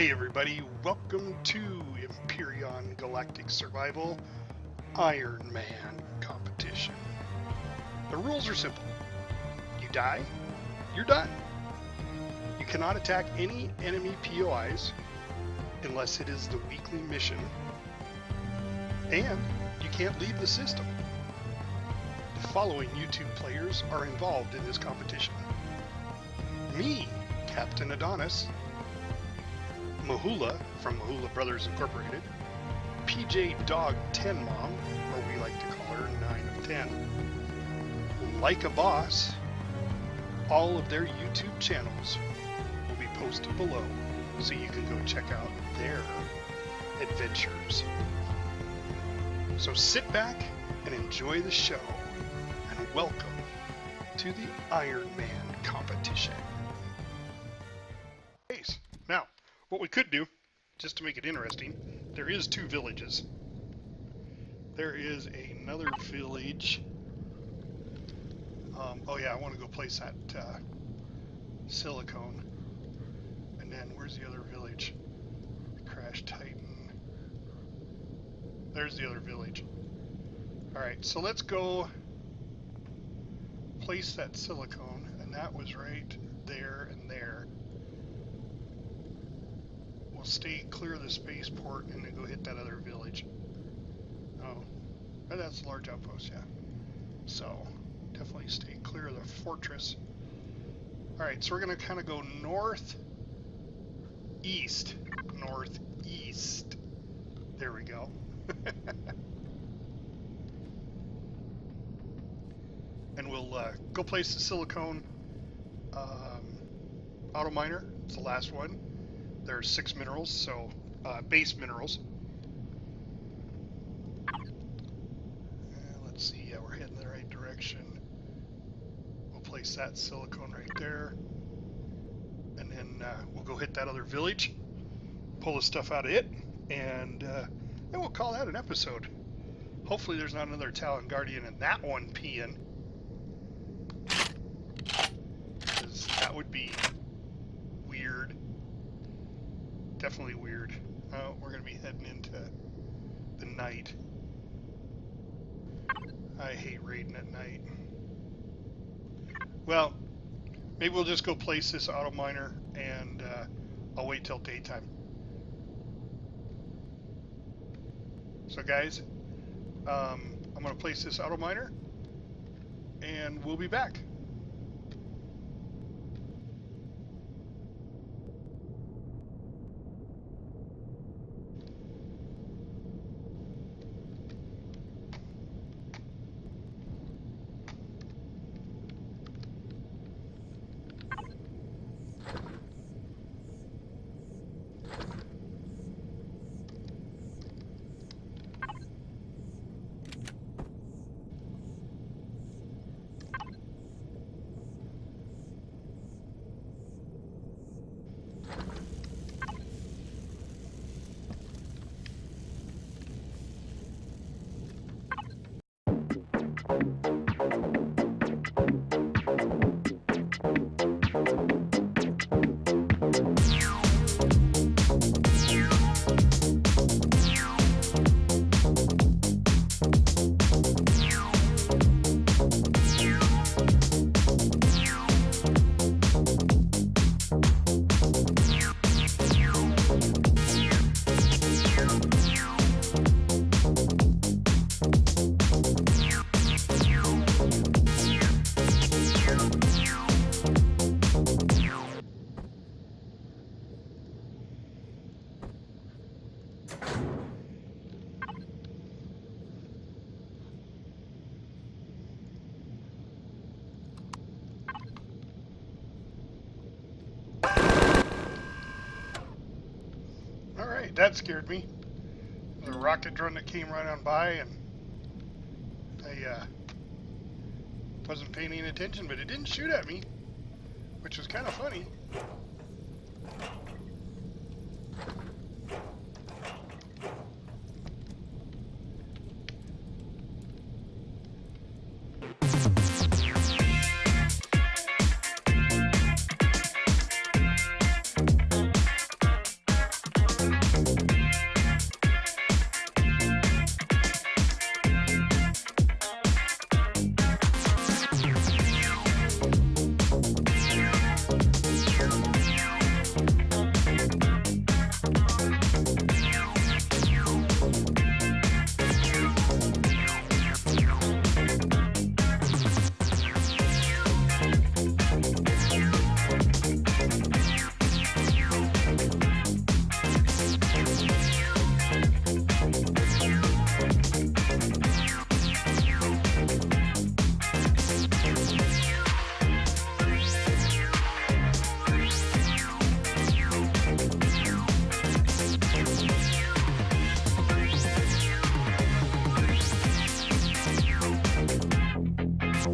Hey everybody, welcome to Empyrion Galactic Survival Ironman Competition. The rules are simple. You die, you're done. You cannot attack any enemy POIs unless it is the weekly mission, and you can't leave the system. The following YouTube players are involved in this competition. Me, Captain Adonis, Mahula from Mahula Brothers Inc, PJ Dog 10 Mom, or we like to call her 9 of 10, Like a Boss. All of their YouTube channels will be posted below so you can go check out their adventures. So sit back and enjoy the show, and welcome to the Ironman Competition. Now, what we could do, just to make it interesting, there is two villages. There is another village. Oh yeah, I want to go place that silicone. And then where's the other village? Crash Titan. There's the other village. Alright, so let's go place that silicone, and that was right there and there. We'll stay clear of the spaceport and then go hit that other village. Oh, that's a large outpost, yeah. So, definitely stay clear of the fortress. Alright, so we're going to kind of go northeast. Northeast. There we go. And we'll go place the silicone auto miner. It's the last one. There's 6 minerals, so base minerals. Let's see, yeah, we're heading in the right direction. We'll place that silicone right there. And then we'll go hit that other village, pull the stuff out of it, and then we'll call that an episode. Hopefully there's not another Talon Guardian in that one peeing. Because that would be weird. Definitely weird. Oh, we're going to be heading into the night. I hate raiding at night. Well, maybe we'll just go place this auto miner, and I'll wait till daytime. So guys, I'm going to place this auto miner, and we'll be back. That scared me. The rocket drone that came right on by, and I wasn't paying any attention, but it didn't shoot at me, which was kind of funny.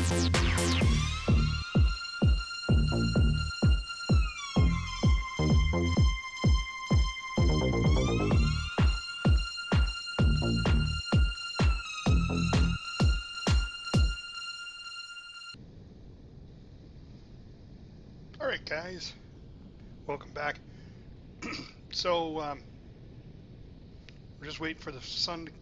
Alright guys, welcome back. So, we're just waiting for the sun to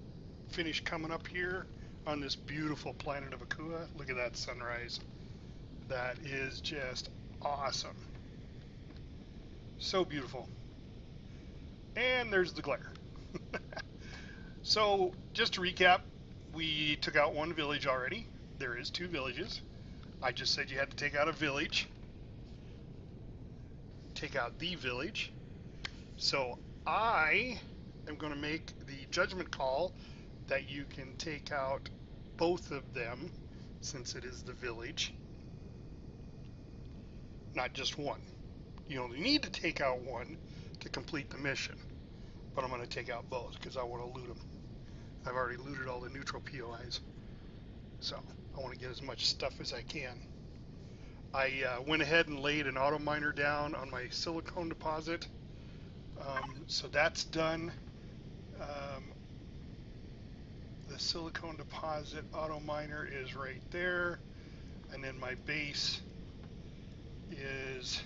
finish coming up here on this beautiful planet of Akua. Look at that sunrise. That is just awesome. So beautiful. And there's the glare. So, just to recap, we took out one village already. There is 2 villages. I just said you had to take out a village. Take out the village. So I am going to make the judgment call that you can take out both of them since it is the village, not just one. You only need to take out one to complete the mission, but I'm going to take out both because I want to loot them. I've already looted all the neutral POIs, so I want to get as much stuff as I can. I went ahead and laid an auto miner down on my silicone deposit, so that's done. The silicone deposit auto miner is right there, and then my base is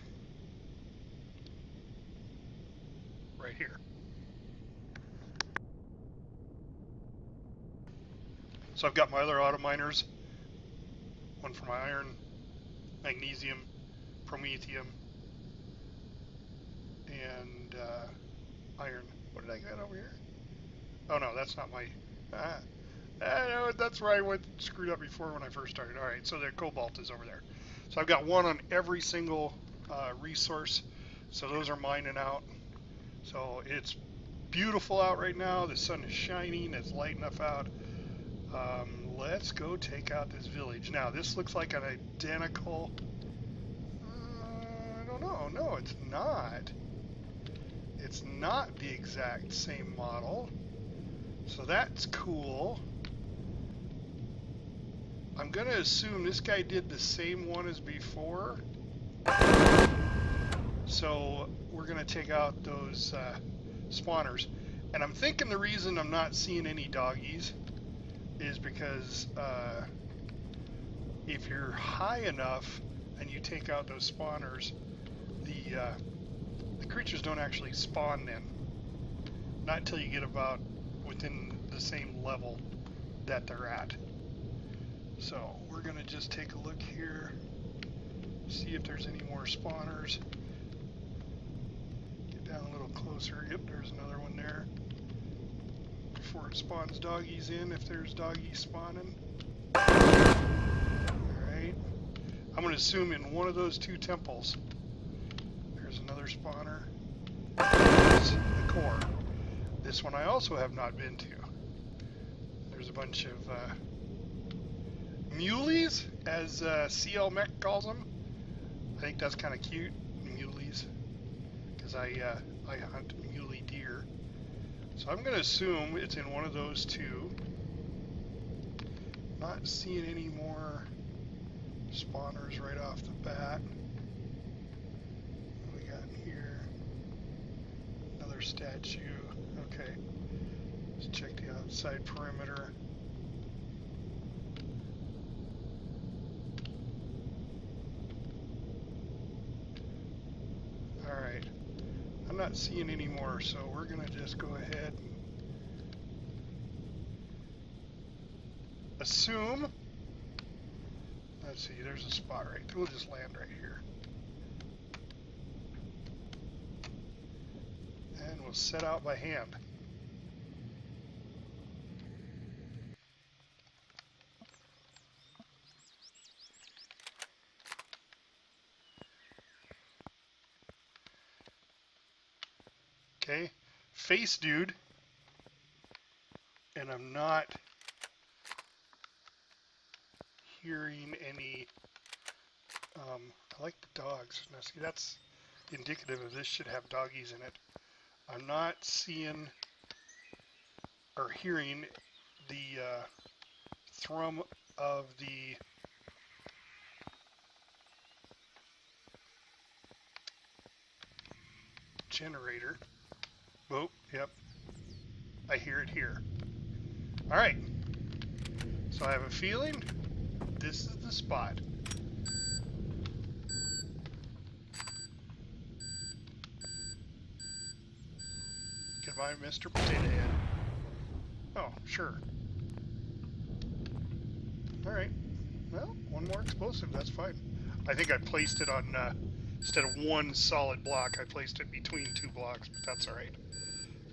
right here. So I've got my other auto miners, one for my iron, magnesium, promethium, and iron. What did I get over here? Oh no, that's not my... no, that's where I went screwed up before when I first started. Alright, so the cobalt is over there. So I've got one on every single resource. So those are mining out. So it's beautiful out right now. The sun is shining. It's light enough out. Let's go take out this village. Now, this looks like an identical... I don't know. No, it's not. It's not the exact same model. So that's cool. I'm going to assume this guy did the same one as before. So we're going to take out those spawners. And I'm thinking the reason I'm not seeing any doggies is because if you're high enough and you take out those spawners, the creatures don't actually spawn then. Not until you get about within the same level that they're at. So we're going to just take a look here, see if there's any more spawners. Get down a little closer. Yep, there's another one there. Before it spawns doggies in, if there's doggies spawning. Alright. I'm going to assume in one of those 2 temples, there's another spawner. There's the core. This one I also have not been to. There's a bunch of muleys, as CLMech calls them. I think that's kind of cute, muleys, because I hunt muley deer. So I'm going to assume it's in one of those 2. Not seeing any more spawners right off the bat. What do we got in here? Another statue. Okay. Let's check the outside perimeter. Alright. I'm not seeing any more, so we're going to just go ahead and assume. Let's see, there's a spot right there. We'll just land right here. And we'll set out by hand. Okay, face dude, and I'm not hearing any, I like the dogs. Now see, that's indicative of this should have doggies in it. I'm not seeing or hearing the thrum of the generator. Oh, yep. I hear it here. Alright. So I have a feeling this is the spot. Goodbye, Mr. Potato Head. Oh, sure. Alright. Well, one more explosive, that's fine. I think I placed it on, instead of one solid block, I placed it between two blocks, but that's alright.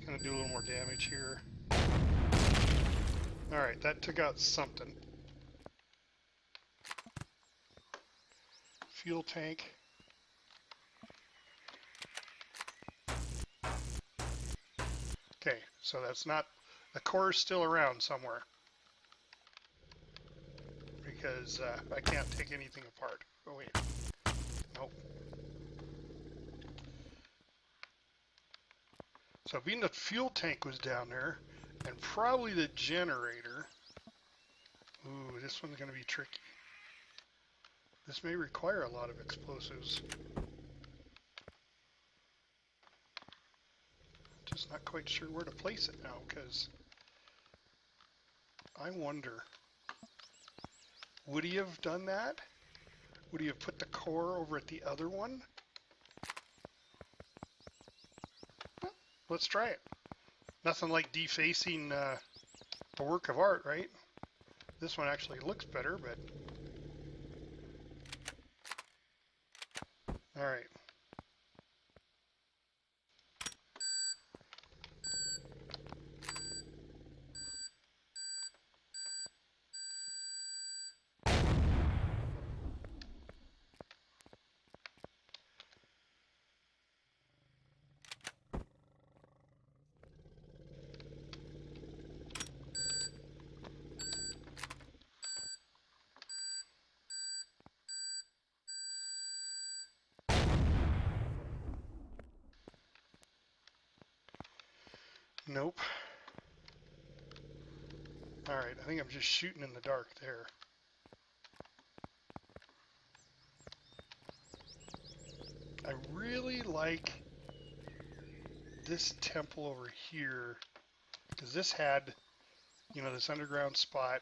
Gonna do a little more damage here. Alright, that took out something. Fuel tank. Okay, so that's not, the core is still around somewhere. Because I can't take anything apart. Oh wait, nope. So being the fuel tank was down there, and probably the generator. Ooh, this one's gonna be tricky. This may require a lot of explosives. Just not quite sure where to place it now, because I wonder, would he have done that? Would he have put the core over at the other one? Well, let's try it. Nothing like defacing a work of art, right? This one actually looks better, but... Alright. Nope. Alright, I think I'm just shooting in the dark there. I really like this temple over here, because this had, you know, this underground spot.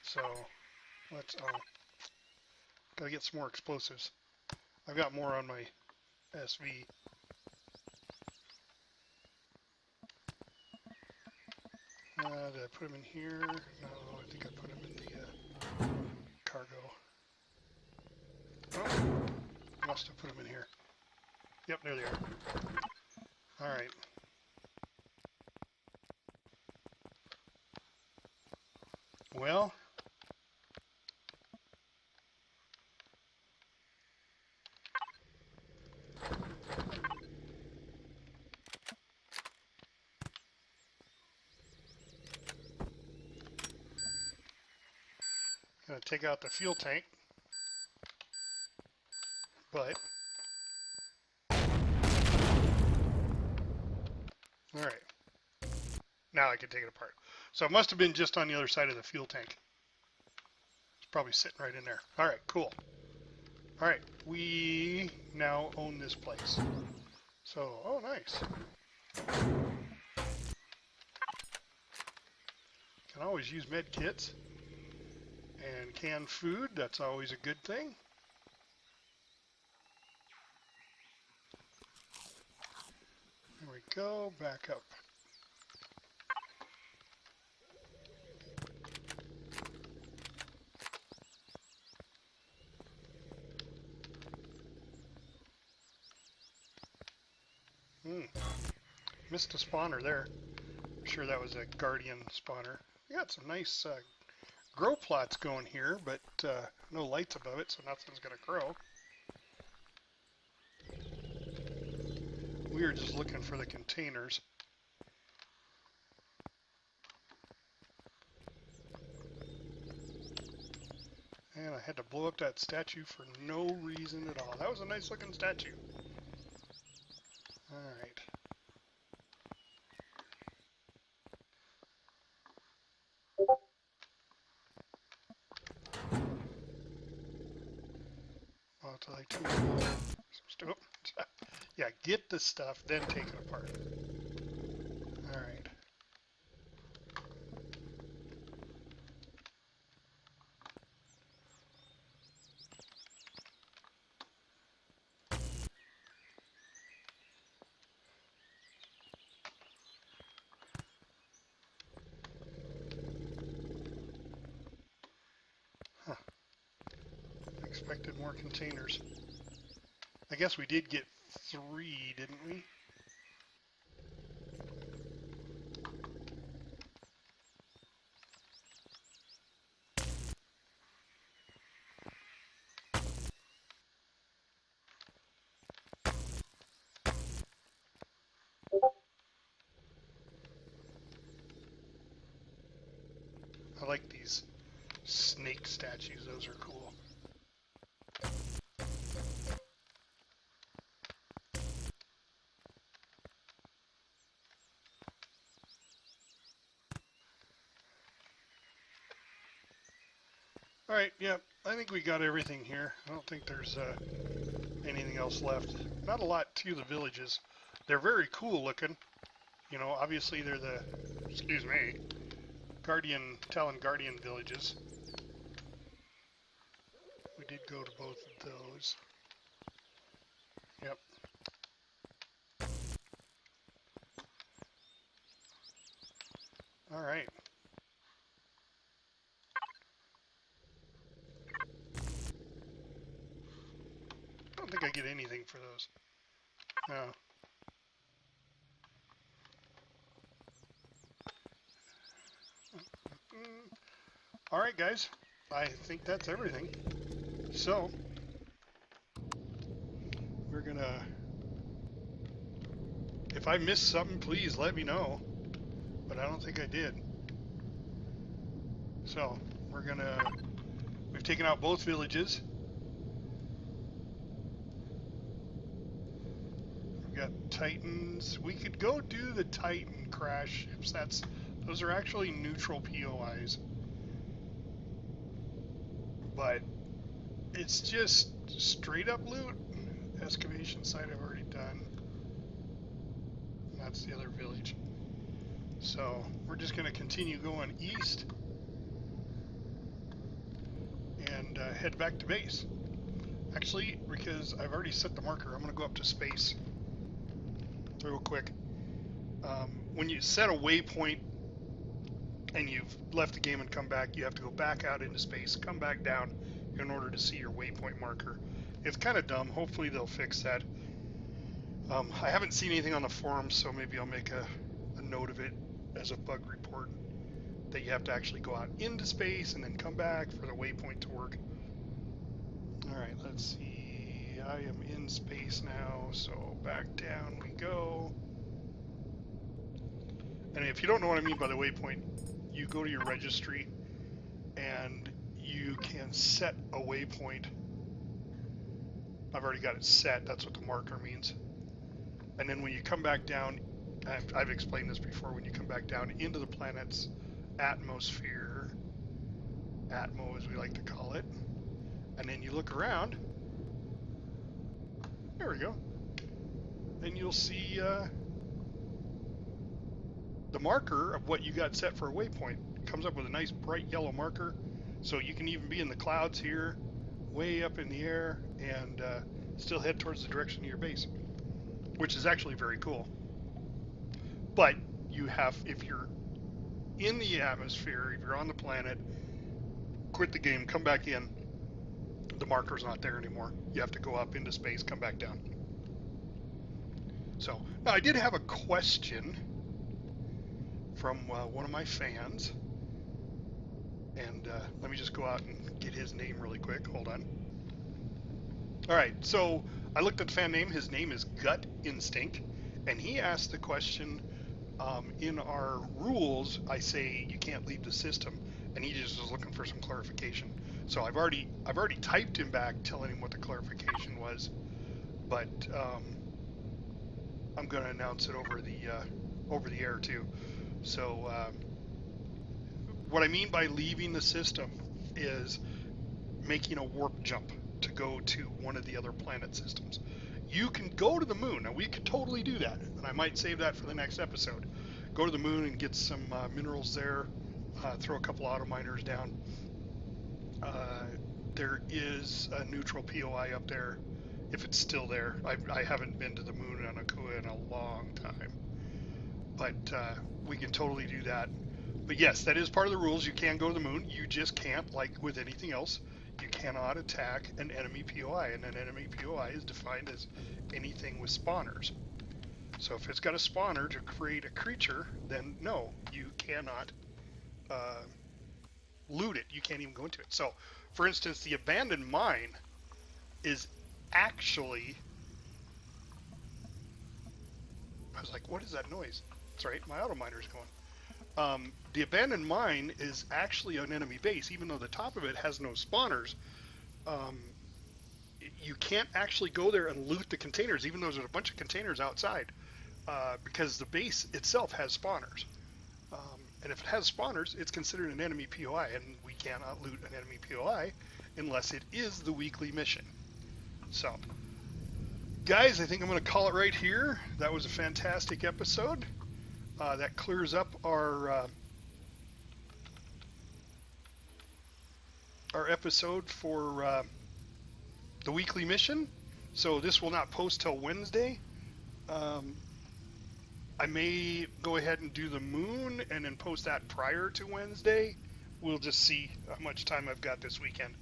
So, let's, gotta get some more explosives. I've got more on my SV. Did I put them in here? No, I think I put them in the cargo. Oh, must have put them in here. Yep, there they are. Alright. Well, gonna take out the fuel tank, but alright, now I can take it apart. So it must have been just on the other side of the fuel tank. It's probably sitting right in there. Alright, cool. Alright, we now own this place. So, oh nice. Can always use med kits. And canned food, that's always a good thing. There we go, back up. Missed a spawner there. I'm sure that was a guardian spawner. We got some nice grow plots going here, but no lights above it, so nothing's going to grow. We are just looking for the containers. And I had to blow up that statue for no reason at all. That was a nice looking statue. Alright. Until I Yeah, get the stuff, then take it apart. All right. Huh. Expected more containers. I guess we did get 3, didn't we? I like these snake statues. Those are cool. All right, yeah, I think we got everything here. I don't think there's anything else left. Not a lot to the villages. They're very cool looking. You know, obviously they're the, excuse me, Talon Guardian villages. We did go to both of those. Yep. All right. I don't think I get anything for those. No. All right, guys. I think that's everything. So, we're gonna... If I missed something, please let me know. But I don't think I did. So, we're gonna... We've taken out both villages. We've got Titans. We could go do the Titan crash ships. Those are actually neutral POIs. But it's just straight up loot. Excavation site I've already done. That's the other village. So we're just going to continue going east and head back to base. Actually, because I've already set the marker, I'm going to go up to space real quick. When you set a waypoint and you've left the game and come back, you have to go back out into space, come back down in order to see your waypoint marker. It's kind of dumb. Hopefully they'll fix that. I haven't seen anything on the forum, so maybe I'll make a note of it as a bug report, that you have to actually go out into space and then come back for the waypoint to work. All right, let's see. I am in space now, so back down we go. And if you don't know what I mean by the waypoint, you go to your registry and you can set a waypoint. I've already got it set. That's what the marker means. And then when you come back down, I've explained this before, when you come back down into the planet's atmosphere, Atmo as we like to call it, and then you look around, there we go, then you'll see the marker of what you got set for a waypoint. It comes up with a nice bright yellow marker, so you can even be in the clouds here, way up in the air, and still head towards the direction of your base, which is actually very cool. But you have, if you're in the atmosphere, if you're on the planet, quit the game, come back in, the marker's not there anymore. You have to go up into space, come back down. So, now I did have a question from one of my fans, and let me just go out and get his name really quick. Hold on. All right, so I looked at the fan name. His name is Gut Instinct, and he asked the question, in our rules, I say you can't leave the system, and he just was looking for some clarification. So I've already typed him back telling him what the clarification was, but I'm going to announce it over the air too. So what I mean by leaving the system is making a warp jump to go to one of the other planet systems. You can go to the moon. Now, we could totally do that, and I might save that for the next episode. Go to the moon and get some minerals there, throw a couple auto miners down. There is a neutral POI up there, if it's still there. I haven't been to the moon on Akua in a long time, but we can totally do that. But yes, that is part of the rules. You can go to the moon. You just can't, like with anything else, you cannot attack an enemy POI, and an enemy POI is defined as anything with spawners. So if it's got a spawner to create a creature, then no, you cannot loot it. You can't even go into it. So, for instance, the abandoned mine is actually... I was like, what is that noise? That's right, my auto miner's going. The abandoned mine is actually an enemy base, even though the top of it has no spawners. You can't actually go there and loot the containers, even though there's a bunch of containers outside, because the base itself has spawners. And if it has spawners, it's considered an enemy POI, and we cannot loot an enemy POI unless it is the weekly mission. So, guys, I think I'm going to call it right here. That was a fantastic episode. That clears up our episode for the weekly mission. So this will not post till Wednesday. I may go ahead and do the moon and then post that prior to Wednesday. We'll just see how much time I've got this weekend.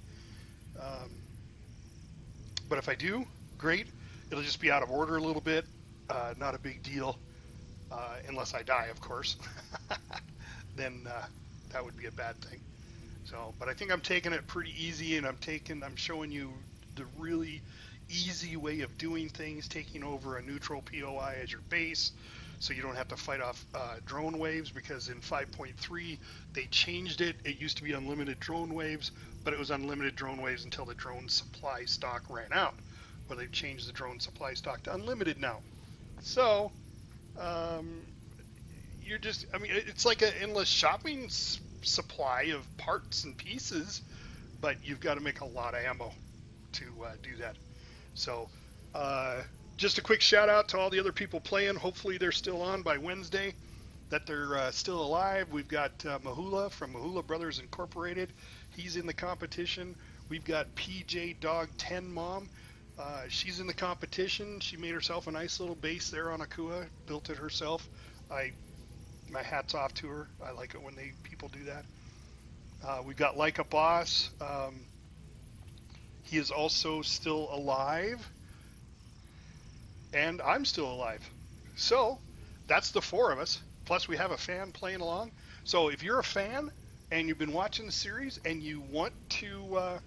But if I do, great. It'll just be out of order a little bit. Not a big deal. Unless I die, of course. Then that would be a bad thing. So, but I think I'm taking it pretty easy, and I'm showing you the really easy way of doing things, taking over a neutral POI as your base, so you don't have to fight off drone waves, because in 5.3 they changed it. It used to be unlimited drone waves, but it was unlimited drone waves until the drone supply stock ran out. Well, they've changed the drone supply stock to unlimited now. So, it's like an endless shopping supply of parts and pieces, but you've got to make a lot of ammo to do that. So, just a quick shout out to all the other people playing. Hopefully they're still on by Wednesday, that they're still alive. We've got Mahula from Mahula Brothers Incorporated. He's in the competition. We've got PJ Dog 10 Mom. She's in the competition. She made herself a nice little base there on Akua, built it herself. My hat's off to her. I like it when people do that. We've got Like a Boss. He is also still alive. And I'm still alive. So that's the four of us. Plus we have a fan playing along. So if you're a fan and you've been watching the series and you want to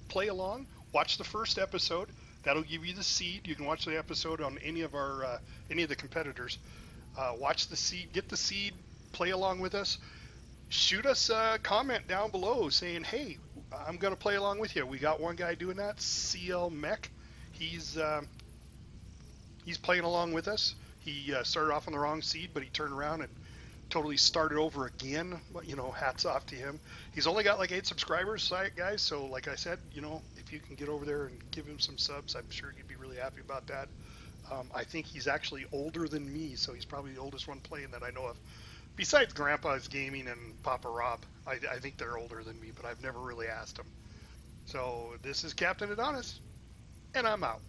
play along, watch the first episode. That'll give you the seed. You can watch the episode on any of the competitors. Watch the seed, get the seed, play along with us. Shoot us a comment down below saying, hey, I'm going to play along with you. We got one guy doing that, CLMech. He's playing along with us. He started off on the wrong seed, but he turned around and totally started over again. Hats off to him. He's only got like 8 subscribers, guys. So like I said, if you can get over there and give him some subs, I'm sure he'd be really happy about that. I think he's actually older than me, so he's probably the oldest one playing that I know of. Besides Grandpa's Gaming and Poppa Rob, I think they're older than me, but I've never really asked them. So this is Captain Adonis, and I'm out.